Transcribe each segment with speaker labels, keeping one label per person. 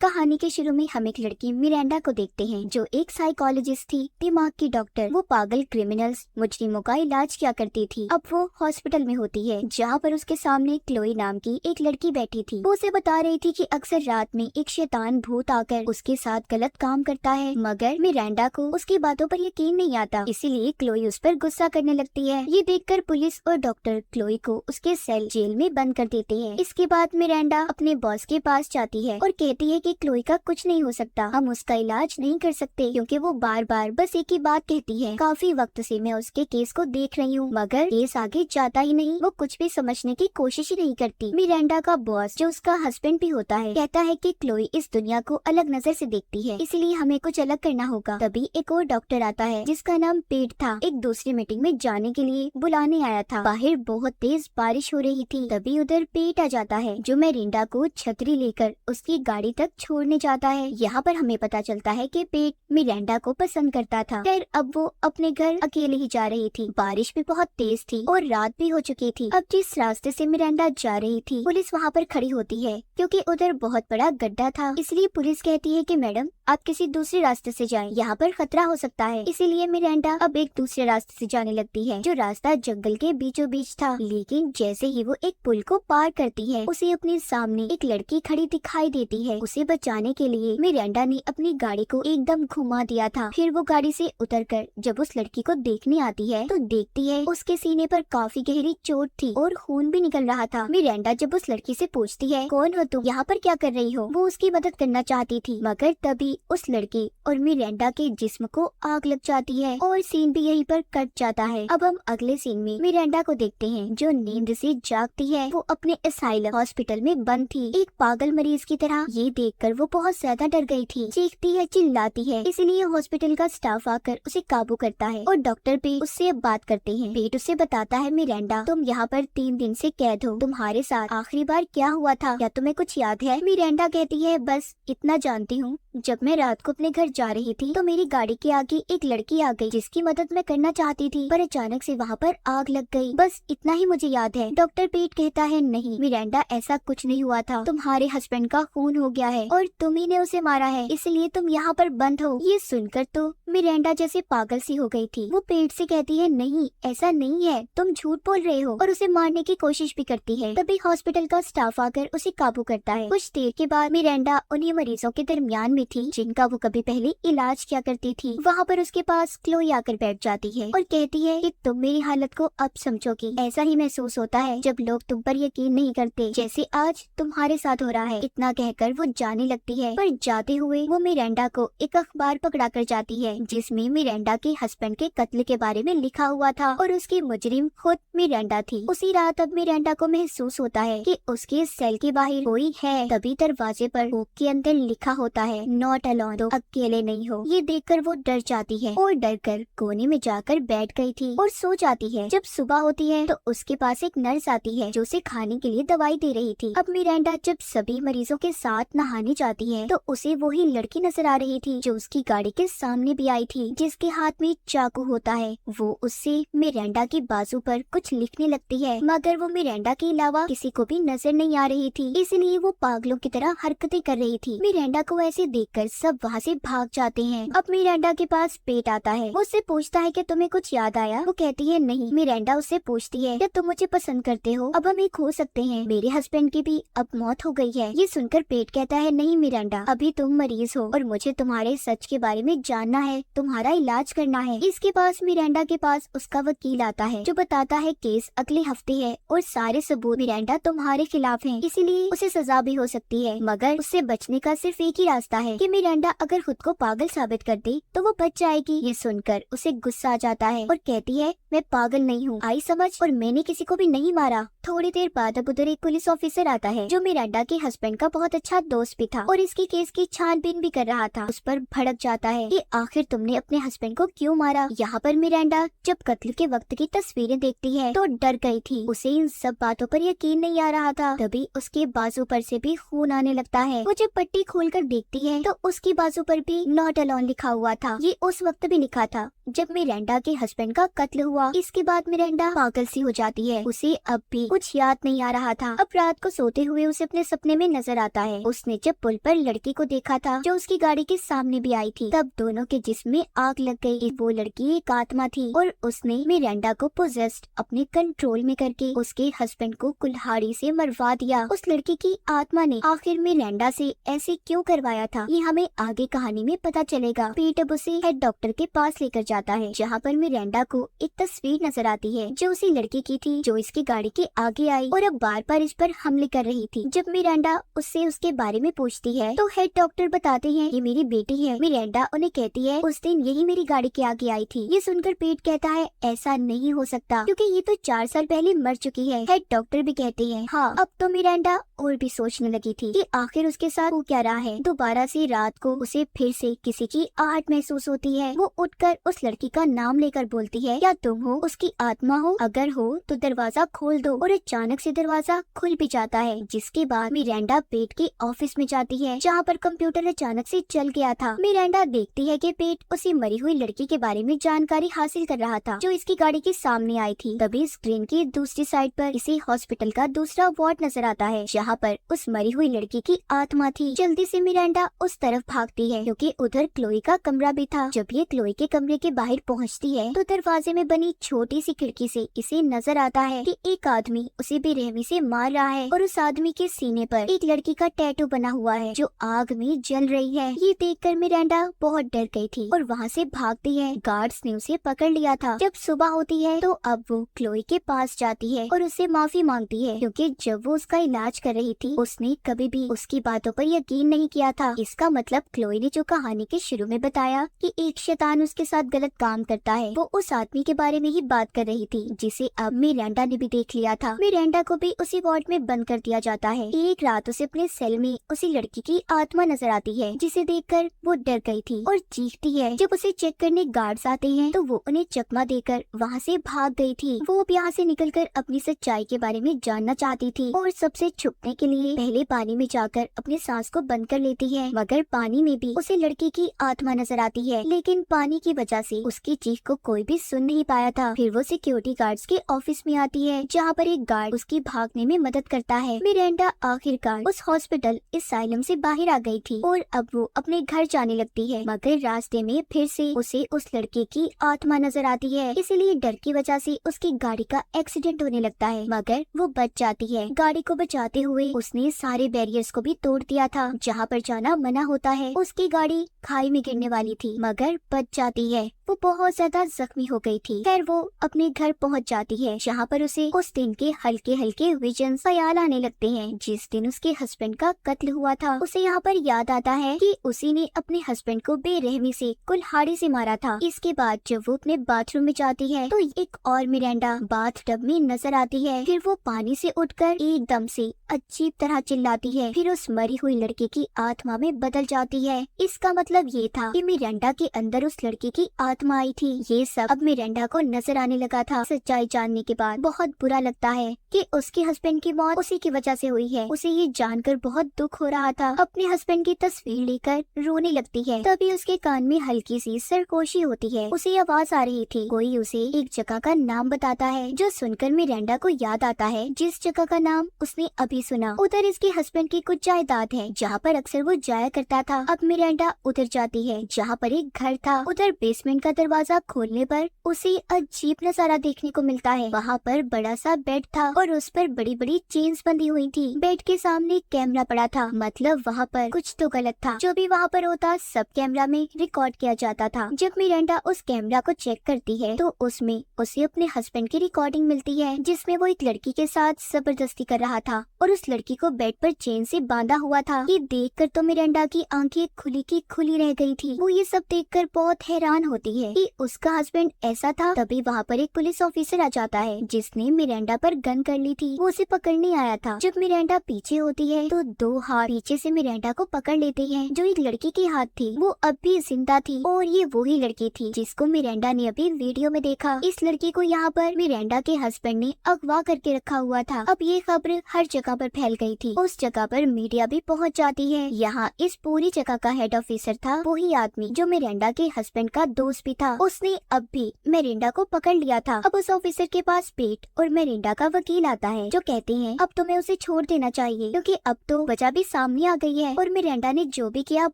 Speaker 1: कहानी के शुरू में हम एक लड़की मिरांडा को देखते हैं जो एक साइकोलॉजिस्ट थी, दिमाग की डॉक्टर। वो पागल क्रिमिनल्स, मुजरिमों का इलाज किया करती थी। अब वो हॉस्पिटल में होती है जहाँ पर उसके सामने क्लोई नाम की एक लड़की बैठी थी। वो उसे बता रही थी कि अक्सर रात में एक शैतान भूत आकर उसके साथ गलत काम करता है, मगर मिरांडा को उसकी बातों पर यकीन नहीं आता, इसीलिए क्लोई उस पर गुस्सा करने लगती है। ये देखकर पुलिस और डॉक्टर क्लोई को उसके सेल जेल में बंद कर देते हैं। इसके बाद मिरांडा अपने बॉस के पास जाती है और कहती है कि क्लोई का कुछ नहीं हो सकता, हम उसका इलाज नहीं कर सकते क्योंकि वो बार बार बस एक ही बात कहती है। काफी वक्त से मैं उसके केस को देख रही हूँ, मगर केस आगे जाता ही नहीं। वो कुछ भी समझने की कोशिश ही नहीं करती। मिरांडा का बॉस, जो उसका हस्बैंड भी होता है, कहता है कि क्लोई इस दुनिया को अलग नजर से देखती है, इसलिए हमें कुछ अलग करना होगा। तभी एक और डॉक्टर आता है जिसका नाम पेट था, एक दूसरी मीटिंग में जाने के लिए बुलाने आया था। बाहर बहुत तेज बारिश हो रही थी। तभी उधर पेट आ जाता है जो मिरांडा को छतरी लेकर उसकी गाड़ी तक छोड़ने जाता है। यहाँ पर हमें पता चलता है कि पेट मिरांडा को पसंद करता था। खैर अब वो अपने घर अकेले ही जा रही थी। बारिश भी बहुत तेज थी और रात भी हो चुकी थी। अब जिस रास्ते से मिरांडा जा रही थी, पुलिस वहाँ पर खड़ी होती है क्योंकि उधर बहुत बड़ा गड्ढा था। इसलिए पुलिस कहती है कि मैडम आप किसी दूसरे रास्ते से जाएं, यहाँ पर खतरा हो सकता है। इसीलिए मिरांडा अब एक दूसरे रास्ते से जाने लगती है जो रास्ता जंगल के बीचों बीच था। लेकिन जैसे ही वो एक पुल को पार करती है, उसे अपने सामने एक लड़की खड़ी दिखाई देती है। उसे बचाने के लिए मिरांडा ने अपनी गाड़ी को एकदम घुमा दिया था। फिर वो गाड़ी से उतरकर जब उस लड़की को देखने आती है तो देखती है उसके सीने पर काफी गहरी चोट थी और खून भी निकल रहा था। मिरांडा जब उस लड़की से पूछती है कौन हो तुम, यहाँ पर क्या कर रही हो, वो उसकी मदद करना चाहती थी, मगर तभी उस लड़की और मिरांडा के जिस्म को आग लग जाती है और सीन भी यहीं पर कट जाता है। अब हम अगले सीन में मिरांडा को देखते हैं जो नींद से जागती है। वो अपने असाइलम हॉस्पिटल में बंद थी, एक पागल मरीज की तरह। ये देखकर वो बहुत ज्यादा डर गई थी, चीखती है, चिल्लाती है। इसलिए हॉस्पिटल का स्टाफ आकर उसे काबू करता है और डॉक्टर भी उससे अब बात करते हैं। पेट उसे बताता है मिरांडा तुम यहाँ पर 3 दिन से कैद हो, तुम्हारे साथ आखिरी बार क्या हुआ था, क्या तुम्हें कुछ याद है? मिरांडा कहती है बस इतना जानती हूँ, जब मैं रात को अपने घर जा रही थी तो मेरी गाड़ी के आगे एक लड़की आ गई जिसकी मदद मैं करना चाहती थी, पर अचानक से वहाँ पर आग लग गई, बस इतना ही मुझे याद है। डॉक्टर पेट कहता है नहीं मिरांडा ऐसा कुछ नहीं हुआ था, तुम्हारे हस्बैंड का खून हो गया है और तुम ही ने उसे मारा है, इसलिए तुम यहाँ पर बंद हो। ये सुनकर तो मिरांडा जैसे पागल सी हो गई थी। वो पेट से कहती है नहीं ऐसा नहीं है, तुम झूठ बोल रहे हो, और उसे मारने की कोशिश भी करती है। तभी हॉस्पिटल का स्टाफ आकर उसे काबू करता है। कुछ देर के बाद मिरांडा उन्हीं मरीजों के दरमियान में थी जिनका वो कभी पहले इलाज किया करती थी। वहाँ पर उसके पास क्लोई आकर बैठ जाती है और कहती है कि तुम मेरी हालत को अब समझोगी। ऐसा ही महसूस होता है जब लोग तुम पर यकीन नहीं करते, जैसे आज तुम्हारे साथ हो रहा है। इतना कहकर वो जाने लगती है, पर जाते हुए वो मिरांडा को एक अखबार पकड़ा कर जाती है जिसमें मिरांडा के हस्बैंड के कत्ल के बारे में लिखा हुआ था और उसकी मुजरिम खुद मिरांडा थी। उसी रात अब मिरांडा को महसूस होता है कि उसके सेल के बाहर कोई है। तभी दरवाजे पर हुक के अंदर लिखा होता है नॉट अलोन, तो अकेले नहीं हो। ये देखकर वो डर जाती है और डर कर कोने में जाकर बैठ गई थी और सो जाती है। जब सुबह होती है तो उसके पास एक नर्स आती है जो उसे खाने के लिए दवाई दे रही थी। अब मिरांडा जब सभी मरीजों के साथ नहाने जाती है तो उसे वही लड़की नजर आ रही थी जो उसकी गाड़ी के सामने भी आई थी, जिसके हाथ में चाकू होता है। वो उससे मिरांडा की बाजू पर कुछ लिखने लगती है, मगर वो मिरांडा के अलावा किसी को भी नजर नहीं आ रही थी, इसलिए वो पागलों की तरह हरकतें कर रही थी। मिरांडा को ऐसे देखकर सब वहाँ से भाग जाते हैं। अब मिरांडा के पास पेट आता है। वो उससे पूछता है कि तुम्हें कुछ याद आया? वो कहती है नहीं। मिरांडा उससे पूछती है क्या तुम मुझे पसंद करते हो? अब हम एक हो सकते हैं, मेरे हस्बैंड की भी अब मौत हो गई है। ये सुनकर पेट कहता है नहीं मिरांडा, अभी तुम मरीज हो और मुझे तुम्हारे सच के बारे में जानना है, तुम्हारा इलाज करना है। इसके पास मिरांडा के पास उसका वकील आता है जो बताता है केस अगले हफ्ते है और सारे सबूत मिरांडा तुम्हारे खिलाफ हैं, इसीलिए उसे सजा भी हो सकती है, मगर उससे बचने का सिर्फ एक ही रास्ता है कि मिरांडा अगर खुद को पागल साबित कर दे तो वो बच जाएगी। ये सुनकर उसे गुस्सा आ जाता है और कहती है मैं पागल नहीं हूँ, आई समझ, और मैंने किसी को भी नहीं मारा। थोड़ी देर बाद अब उधर एक पुलिस ऑफिसर आता है जो मिरांडा के हस्बैंड का बहुत अच्छा दोस्त भी था और इसकी केस की छानबीन भी कर रहा था। उस पर भड़क जाता है कि आखिर तुमने अपने हस्बैंड को क्यों मारा। यहाँ पर मिरांडा जब कत्ल के वक्त की तस्वीरें देखती है तो डर गई थी, उसे इन सब बातों पर यकीन नहीं आ रहा था। तभी उसके बाजू पर से भी खून आने लगता है। वो जब पट्टी खोलकर देखती है तो उसकी बाजू पर भी नॉट अलोन लिखा हुआ था। ये उस वक्त भी लिखा था जब मिरांडा के हस्बैंड का कत्ल हुआ, इसके बाद मिरांडा पागल सी हो जाती है। उसे अब भी कुछ याद नहीं आ रहा था। अब रात को सोते हुए उसे अपने सपने में नजर आता है उसने जब पुल पर लड़की को देखा था जो उसकी गाड़ी के सामने भी आई थी। तब दोनों के जिस्म में आग लग गई। वो लड़की एक आत्मा थी और उसने मिरांडा को पोजेस्ड अपने कंट्रोल में करके उसके हस्बैंड को कुल्हाड़ी से मरवा दिया। उस लड़की की आत्मा ने आखिर मिरांडा से ऐसे क्यों करवाया था, ये हमें आगे कहानी में पता चलेगा। पीट अब उसे हेड डॉक्टर के पास लेकर जाता है, जहाँ पर मिरांडा को एक तस्वीर नजर आती है जो उसी लड़की की थी जो इसकी गाड़ी के आगे आई और अब बार बार इस पर हमले कर रही थी। जब मिरांडा उससे उसके बारे में पूछती है तो हेड डॉक्टर बताते हैं ये मेरी बेटी है। मिरांडा उन्हें कहती है उस दिन यही मेरी गाड़ी के आगे आई थी। ये सुनकर पीट कहता है ऐसा नहीं हो सकता क्योंकि ये तो 4 साल पहले मर चुकी है। हेड डॉक्टर भी कहते हैं हाँ। अब तो मिरांडा और भी सोचने लगी थी कि आखिर उसके साथ वो क्या रहा है। दोबारा से रात को उसे फिर से किसी की आहट महसूस होती है। वो उठकर उस लड़की का नाम लेकर बोलती है क्या तुम हो उसकी आत्मा हो, अगर हो तो दरवाजा खोल दो। और अचानक से दरवाजा खुल भी जाता है, जिसके बाद मिरांडा पेट के ऑफिस में जाती है जहाँ पर कंप्यूटर अचानक से चल गया था। मिरांडा देखती है कि पेट उसी मरी हुई लड़की के बारे में जानकारी हासिल कर रहा था जो इसकी गाड़ी के सामने आई थी। तभी स्क्रीन की दूसरी साइड पर इसे हॉस्पिटल का दूसरा वार्ड नजर आता है जहाँ पर उस मरी हुई लड़की की आत्मा थी। जल्दी से मिरांडा उस तरफ भागती है क्योंकि उधर क्लोई का कमरा भी था। जब ये क्लोई के कमरे के बाहर पहुँचती है तो दरवाजे में बनी छोटी सी खिड़की से इसे नजर आता है कि एक आदमी उसे बेरहमी से मार रहा है और उस आदमी के सीने पर एक लड़की का टैटू बना हुआ है जो आग में जल रही है। ये देखकर मिरांडा बहुत डर गई थी और वहाँ से भागती है। गार्ड्स ने उसे पकड़ लिया था। जब सुबह होती है तो अब वो क्लोई के पास जाती है और उससे माफी मांगती है क्योंकि जब वो उसका इलाज कर रही थी उसने कभी भी उसकी बातों पर यकीन नहीं किया था। इसका मतलब क्लोई ने जो कहानी के शुरू में बताया कि एक शैतान उसके साथ गलत काम करता है, वो उस आदमी के बारे में ही बात कर रही थी जिसे अब मिरांडा ने भी देख लिया था। मिरांडा को भी उसी वार्ड में बंद कर दिया जाता है। एक रात उसे अपने सेल में उसी लड़की की आत्मा नजर आती है जिसे देखकर वो डर गई थी और चीखती है। जब उसे चेक करने गार्ड्स आते हैं तो वो उन्हें चकमा देकर वहाँ से भाग गई थी। वो अब यहाँ से निकलकर अपनी सच्चाई के बारे में जानना चाहती थी और सबसे छुपने के लिए पहले पानी में जाकर अपने सांस को बंद कर लेती है, मगर पानी में भी उसे लड़की की आत्मा नजर आती है। लेकिन पानी की वजह से उसकी चीख को कोई भी सुन नहीं पाया था। फिर वो सिक्योरिटी गार्ड्स के ऑफिस में आती है जहाँ पर एक गार्ड उसकी भागने में मदद करता है। मिरांडा आखिरकार उस हॉस्पिटल असाइलम से बाहर आ गई थी और अब वो अपने घर जाने लगती है, मगर रास्ते में फिर से उसे उस लड़के की आत्मा नजर आती है। इसीलिए डर की वजह से उसकी गाड़ी का एक्सीडेंट होने लगता है, मगर वो बच जाती है। गाड़ी को बचाते हुए उसने सारे बैरियर्स को भी तोड़ दिया था जहाँ पर जाना मना होता है। उसकी गाड़ी खाई में गिरने वाली थी मगर बच जाती है। वो बहुत ज्यादा जख्मी हो गई थी। खैर वो अपने घर पहुंच जाती है जहाँ पर उसे उस दिन के हल्के हल्के विजन ख्याल आने लगते हैं जिस दिन उसके हस्बैंड का कत्ल हुआ था। उसे यहाँ पर याद आता है कि उसी ने अपने हस्बैंड को बेरहमी से कुल्हाड़ी से मारा था। इसके बाद जब वो अपने बाथरूम में जाती है तो एक और मिरांडा बाथ टब में नजर आती है। फिर वो पानी से उठकर एकदम से अजीब तरह चिल्लाती है, फिर उस मरी हुई लड़की की आत्मा में बदल जाती है। इसका मतलब ये था कि मिरांडा के अंदर उस लड़की की आत्मा आई थी। ये सब अब मिरांडा को नजर आने लगा था। सच्चाई जानने के बाद बहुत बुरा लगता है कि उसके हस्बैंड की मौत उसी की वजह से हुई है। उसे ये जानकर बहुत दुख हो रहा था। अपने हस्बैंड की तस्वीर लेकर रोने लगती है। तभी उसके कान में हल्की सी सरगोशी होती है। उसे आवाज आ रही थी। कोई उसे एक जगह का नाम बताता है जो सुनकर मिरांडा को याद आता है जिस जगह का नाम उसने अभी सुना। उधर इसके हस्बैंड की कुछ जायदाद है जहाँ पर अक्सर वो जाया करता था। अब मिरांडा उधर जाती है जहाँ पर एक घर था। उधर बेसमेंट का दरवाजा खोलने पर उसे अजीब नजारा देखने को मिलता है। वहाँ पर बड़ा सा बेड था और उस पर बड़ी बड़ी चेन्स बंधी हुई थी। बेड के सामने कैमरा पड़ा था, मतलब वहाँ पर कुछ तो गलत था। जो भी वहाँ पर होता सब कैमरा में रिकॉर्ड किया जाता था। जब मिरांडा उस कैमरा को चेक करती है तो उसमें उसे अपने हस्बैंड की रिकॉर्डिंग मिलती है जिसमें वो एक लड़की के साथ जबरदस्ती कर रहा था और उस लड़की को बेड पर चेन से बांधा हुआ था। ये देखकर तो मिरांडा की आंखें खुली की खुली रह गई थी। वो ये सब देखकर बहुत हैरान होती है कि उसका हस्बैंड ऐसा था। तभी वहाँ पर एक पुलिस ऑफिसर आ जाता है जिसने मिरांडा पर गन कर ली थी। वो उसे पकड़ने आया था। जब मिरांडा पीछे होती है तो 2 हाथ पीछे से मिरांडा को पकड़ लेते हैं। जो एक लड़की की हाथ थी वो अब भी जिंदा थी और ये वही लड़की थी जिसको मिरांडा ने अभी वीडियो में देखा। इस लड़की को यहाँ पर मिरांडा के हस्बैंड ने अगवा करके रखा हुआ था। अब ये खबर हर जगह जगह पर फैल गई थी। उस जगह पर मीडिया भी पहुंच जाती है। यहाँ इस पूरी जगह का हेड ऑफिसर था वही आदमी जो मिरांडा के हस्बैंड का दोस्त भी था। उसने अब भी मिरांडा को पकड़ लिया था। अब उस ऑफिसर के पास पेट और मिरांडा का वकील आता है जो कहते हैं अब तुम्हें उसे छोड़ देना चाहिए क्योंकि अब तो वजह भी सामने आ गई है और मिरांडा ने जो भी किया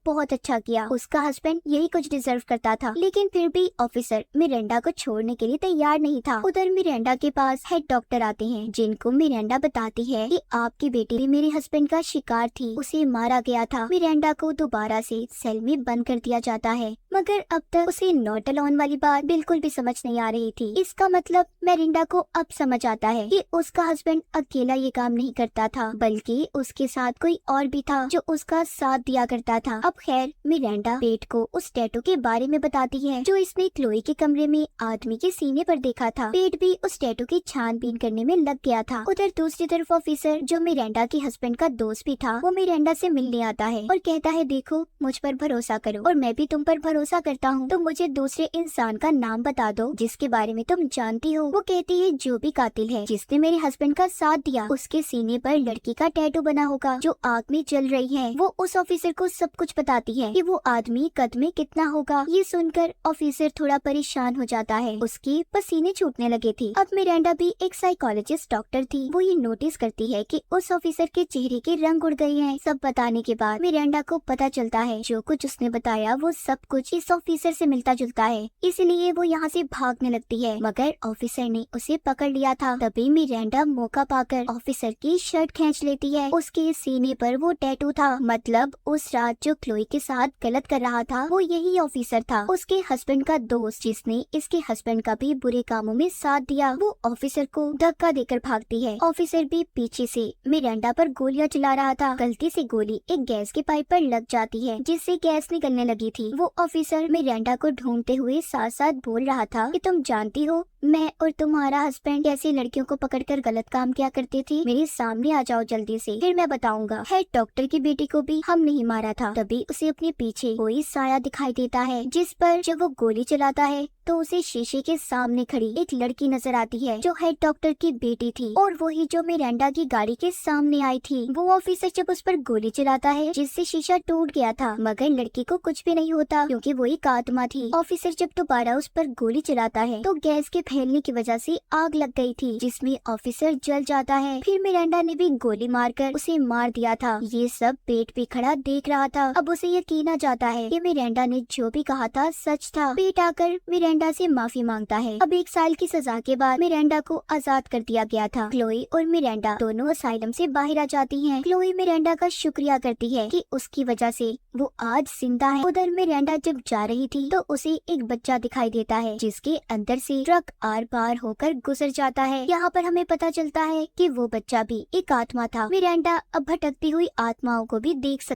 Speaker 1: बहुत अच्छा किया। उसका हस्बैंड यही कुछ डिजर्व करता था, लेकिन फिर भी ऑफिसर मिरांडा को छोड़ने के लिए तैयार नहीं था। उधर मिरांडा के पास हेड डॉक्टर आते हैं जिनको मिरांडा बताती है कि आपकी बेटी भी मेरे हस्बैंड का शिकार थी, उसे मारा गया था। मिरांडा को दोबारा से सेल में बंद कर दिया जाता है, मगर अब तक उसे नॉट अलोन वाली बात बिल्कुल भी समझ नहीं आ रही थी। इसका मतलब मिरांडा को अब समझ आता है कि उसका हस्बैंड अकेला ये काम नहीं करता था, बल्कि उसके साथ कोई और भी था जो उसका साथ दिया करता था। अब खैर मिरांडा पेट को उस टैटू के बारे में बताती है जो इसने क्लोई के कमरे में आदमी के सीने पर देखा था। पेट भी उस टैटू की छानबीन करने में लग गया था। उधर दूसरी तरफ ऑफिसर जो मिरांडा के हस्बैंड का दोस्त भी था वो मिरांडा से मिलने आता है और कहता है देखो मुझ पर भरोसा करो और मैं भी तुम पर भरोसा करता हूँ, तो मुझे दूसरे इंसान का नाम बता दो जिसके बारे में तुम जानती हो। वो कहती है जो भी कातिल है जिसने मेरे हस्बैंड का साथ दिया उसके सीने पर लड़की का टैटू बना होगा जो आग में जल रही है। वो उस ऑफिसर को सब कुछ बताती है कि वो आदमी कद में कितना होगा। ये सुनकर ऑफिसर थोड़ा परेशान हो जाता है, उसकी पसीने छूटने लगे थे। अब मिरांडा भी एक साइकोलॉजिस्ट डॉक्टर थी, वो ये नोटिस करती है कि उस ऑफिसर के चेहरे के रंग उड़ गए हैं। सब बताने के बाद मिरांडा को पता चलता है जो कुछ उसने बताया वो सब कुछ इस ऑफिसर से मिलता जुलता है, इसलिए वो यहाँ से भागने लगती है, मगर ऑफिसर ने उसे पकड़ लिया था। तभी मिरांडा मौका पाकर ऑफिसर की शर्ट खींच लेती है। उसके सीने पर वो टैटू था, मतलब उस रात जो क्लोई के साथ गलत कर रहा था वो यही ऑफिसर था, उसके हस्बैंड का दोस्त जिसने इसके हस्बैंड का भी बुरे कामों में साथ दिया। वो ऑफिसर को धक्का देकर भागती है। ऑफिसर भी पीछे से मिरांडा पर गोलियां चला रहा था। गलती से गोली एक गैस के पाइप पर लग जाती है जिससे गैस निकलने लगी थी। वो ऑफिसर मिरांडा को ढूंढते हुए साथ साथ बोल रहा था कि तुम जानती हो मैं और तुम्हारा हस्बैंड कैसी लड़कियों को पकड़कर गलत काम किया करते थे, मेरे सामने आ जाओ जल्दी से फिर मैं बताऊंगा। हेड डॉक्टर की बेटी को भी हम नहीं मारा था। तभी उसे अपने पीछे कोई साया दिखाई देता है जिस पर जब वो गोली चलाता है तो उसे शीशे के सामने खड़ी एक लड़की नजर आती है जो हेड डॉक्टर की बेटी थी और वही जो मिरांडा की गाड़ी के सामने आई थी। वो ऑफिसर जब उस पर गोली चलाता है जिससे शीशा टूट गया था, मगर लड़की को कुछ भी नहीं होता क्योंकि वो एक आत्मा थी। ऑफिसर जब दोबारा उस पर गोली चलाता है तो गैस के फैलने की वजह से आग लग गई थी जिसमें ऑफिसर जल जाता है। फिर मिरांडा ने भी गोली मारकर उसे मार दिया था। ये सब पेट भी खड़ा देख रहा था। अब उसे यकीन आ जाता है कि मिरांडा ने जो भी कहा था सच था। पेट आकर मिरांडा से माफी मांगता है। अब 1 साल की सजा के बाद मिरांडा को आजाद कर दिया गया था। क्लोई और मिरांडा दोनों असाइलम से बाहर आ जाती हैं। क्लोई मिरांडा का शुक्रिया करती है कि उसकी वजह से वो आज जिंदा है। उधर मिरांडा जब जा रही थी तो उसे एक बच्चा दिखाई देता है जिसके अंदर से ट्रक आर पार होकर गुजर जाता है। यहाँ पर हमें पता चलता है कि वो बच्चा भी एक आत्मा था। मिरांडा अब भटकती हुई आत्माओं को भी देख सकती